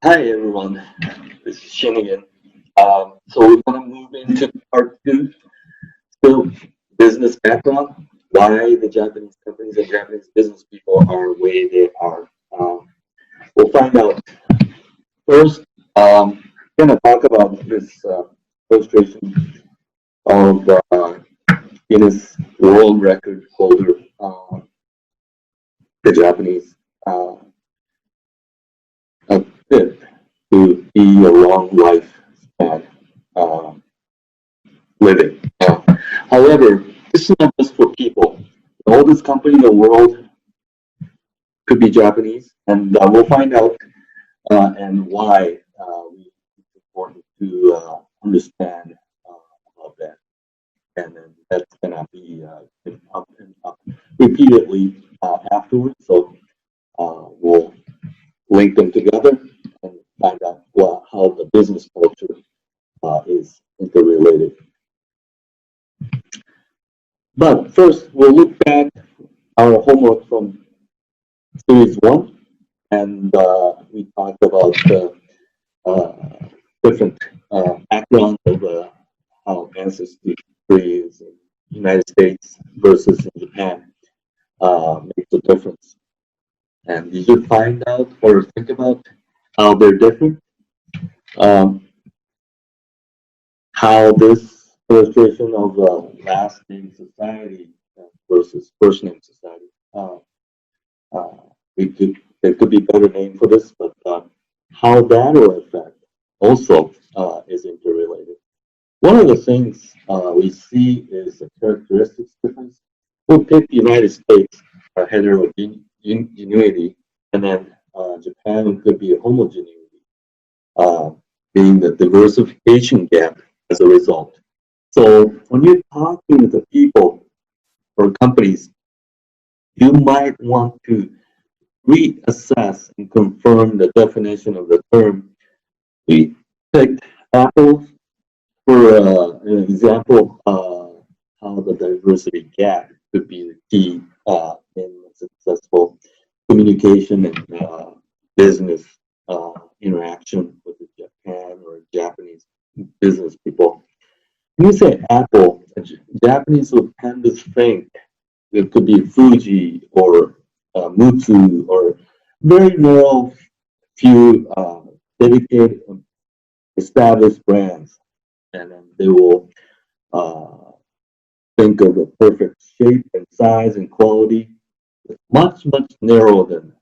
Hi everyone, this is Shin again. So we're going to move into part two. Still, business background, why the Japanese companies and Japanese business people are the way they are. We'll find out. First, we're going to talk about this illustration of Guinness World Record holder, the Japanese fit to be a long lifespan living. However, this is not just for people. The oldest company in the world could be Japanese, and we'll find out and why it's important to understand about that. And then that's going to be up and up repeatedly afterwards. So we'll link them together and find out how the business culture is interrelated. But first, we'll look back our homework from series 1, and we talked about different background of how ancestry is in the United States versus in Japan makes a difference. And you should find out or think about how they're different. How this illustration of last name society versus first name society. There could be better name for this, but how that will affect also is interrelated. One of the things we see is the characteristics difference. We'll pick the United States heterogeneity, and then Japan could be a homogeneity, being the diversification gap as a result. So when you're talking to people or companies, you might want to reassess and confirm the definition of the term. We picked Apple for an example how the diversity gap could be the key in successful communication and business interaction with the Japan or Japanese business people. When you say Apple, Japanese would tend to think it could be Fuji or Mutsu or very narrow few dedicated established brands, and then they will think of a perfect shape and size and quality. Much narrower than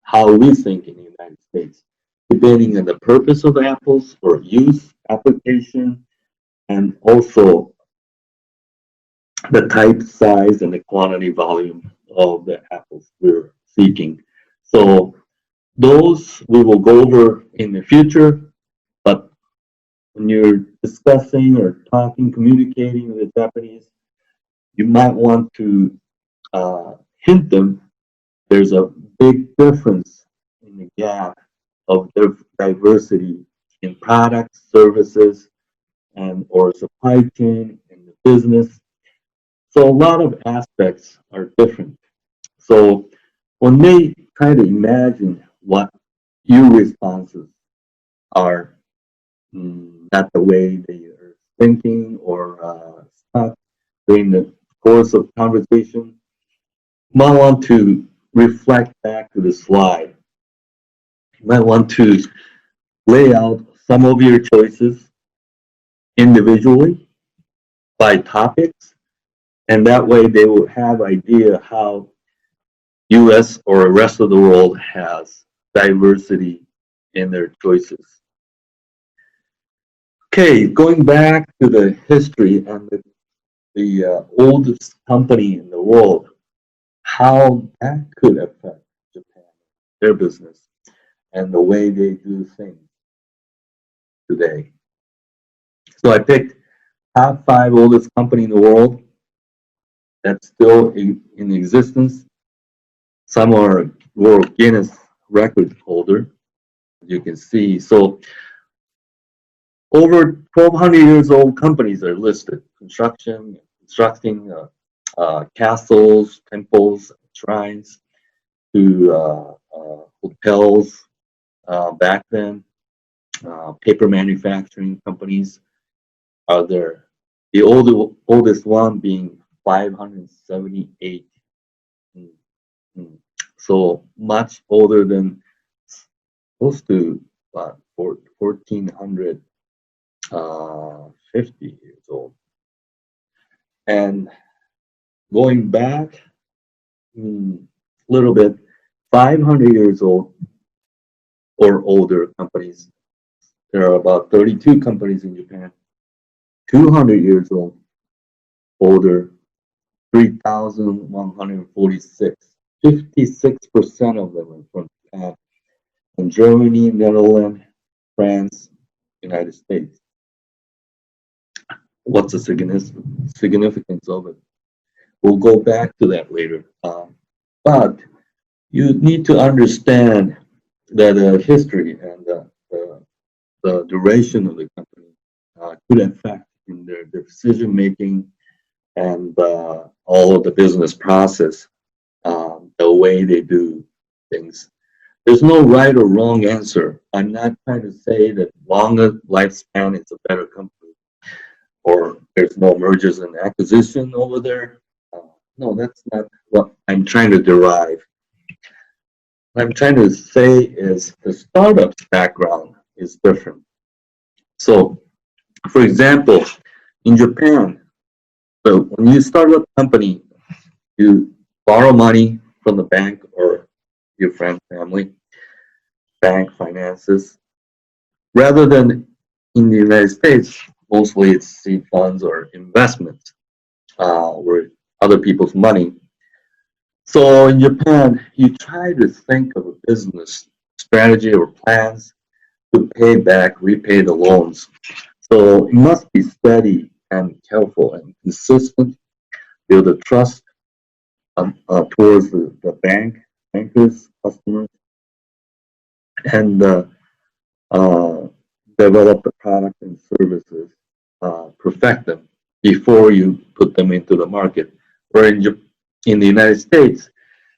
how we think in the United States, depending on the purpose of apples or use, application, and also the type, size, and the quantity volume of the apples we're seeking. So those we will go over in the future, but when you're discussing or talking, communicating with the Japanese, you might want to hint them there's a big difference in the gap of diversity in products, services, and or supply chain in the business. So a lot of aspects are different. So when they try to imagine what your responses are, not the way they are thinking or stuck during the course of conversation, you might want to reflect back to the slide. You might want to lay out some of your choices individually by topics, and that way they will have idea how US or the rest of the world has diversity in their choices. Okay, going back to the history and the oldest company in the world, how that could affect Japan, their business, and the way they do things today. So I picked top 5 oldest company in the world that's still in existence. Some are World Guinness record holder, you can see. So over 1,200 years old companies are listed, constructing castles, temples, shrines, to hotels back then, paper manufacturing companies are there. The oldest one being 578. Mm, mm. So much older than close to 1450 years old. And going back a little bit, 500 years old or older companies. There are about 32 companies in Japan. 200 years old, older, 3,146. 56% of them are from Japan. And Germany, Netherlands, France, United States. What's the significance of it? We'll go back to that later. But you need to understand that the history and the duration of the company could affect in their decision making and all of the business process, the way they do things. There's no right or wrong answer. I'm not trying to say that longer lifespan is a better company or there's no mergers and acquisition over there. No, that's not what I'm trying to derive. What I'm trying to say is the startup's background is different. So, for example, in Japan, so when you start a company, you borrow money from the bank or your friend, family, bank finances. Rather than in the United States, mostly it's seed funds or investments, or other people's money. So in Japan, you try to think of a business strategy or plans to repay the loans. So it must be steady and careful and consistent, build a trust towards the bankers, customers, and develop the product and services, perfect them before you put them into the market. Where in the United States,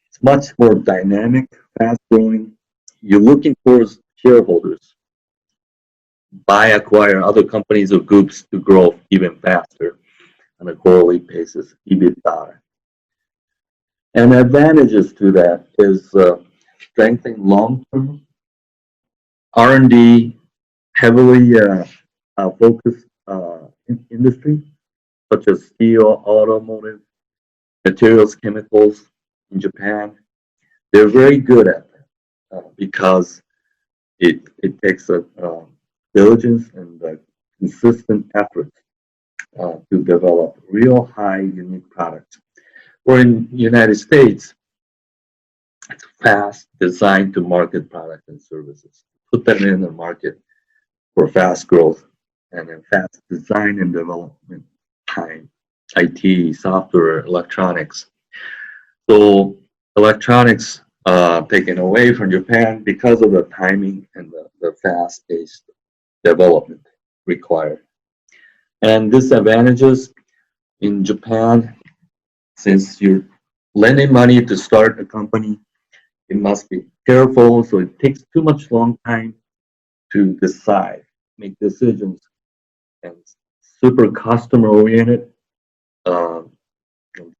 it's much more dynamic, fast-growing. You're looking towards shareholders, acquire other companies or groups to grow even faster on a quarterly basis, EBITDA. And advantages to that is strengthening long-term R&D, heavily focused industry, such as steel, automotive, materials, chemicals in Japan. They're very good at that because it takes a diligence and consistent effort to develop real high unique products. Or in the United States, it's fast, designed to market products and services. Put them in the market for fast growth and then fast design and development time, IT, software, electronics. So electronics taken away from Japan because of the timing and the fast-paced development required. And disadvantages in Japan, since you're lending money to start a company, it must be careful, so it takes too much long time to decide, make decisions, and super customer oriented,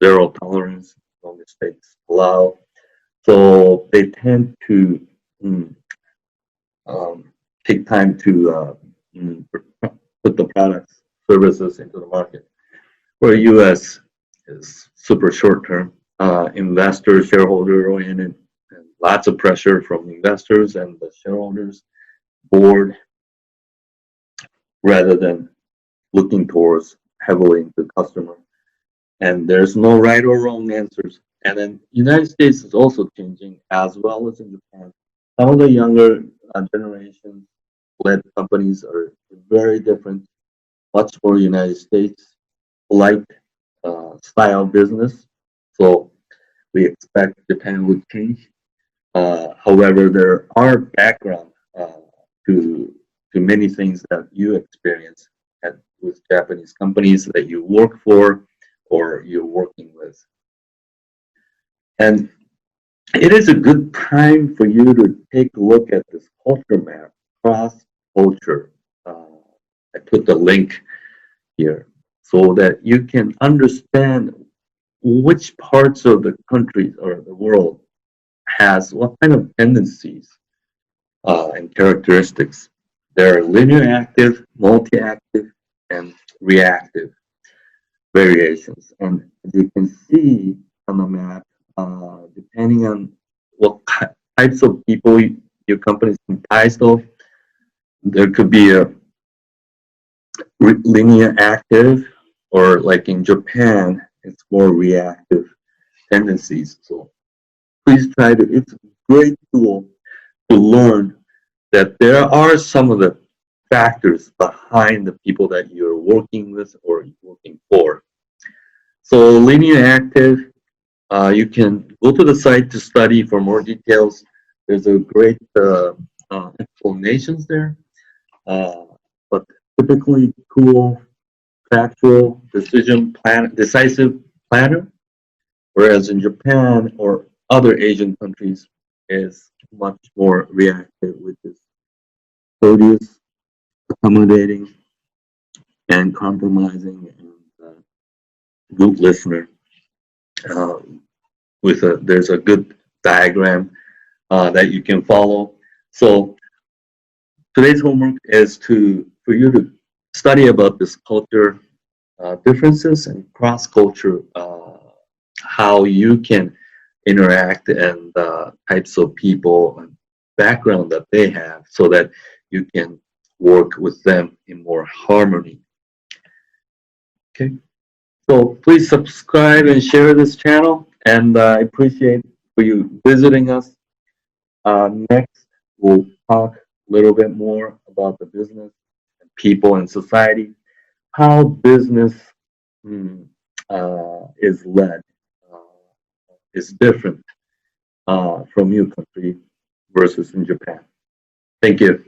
zero tolerance, no mistakes allowed. So they tend to take time to put the products, services into the market. Where US is super short term, investor, shareholder oriented, and lots of pressure from investors and the shareholders, board, rather than looking towards heavily into customer. And there's no right or wrong answers. And then United States is also changing as well as in Japan. Some of the younger generation led companies are very different, much more United States like style business. So we expect Japan would change. However, there are background to many things that you experience with Japanese companies that you work for or you're working with. And it is a good time for you to take a look at this culture map, CrossCulture. I put the link here so that you can understand which parts of the country or the world has what kind of tendencies and characteristics. There are linear active, multi-active, and reactive variations. And as you can see on the map, depending on what types of people your company is comprised of, there could be a linear active, or like in Japan, it's more reactive tendencies. So please try to, it's a great tool to learn that there are some of the factors behind the people that you're working with or working for. So linear active, you can go to the site to study for more details. There's a great explanations there, but typically cool, factual, decisive planner, whereas in Japan or other Asian countries is much more reactive, which is courteous, accommodating, and compromising, and good listener. There's a good diagram that you can follow. So today's homework is for you to study about this culture differences and cross culture, how you can interact and types of people and background that they have, so that you can work with them in more harmony. Okay, so please subscribe and share this channel, and I appreciate for you visiting us. Next, we'll talk a little bit more about the business, people, and society, how business is led, is different from your country versus in Japan. Thank you.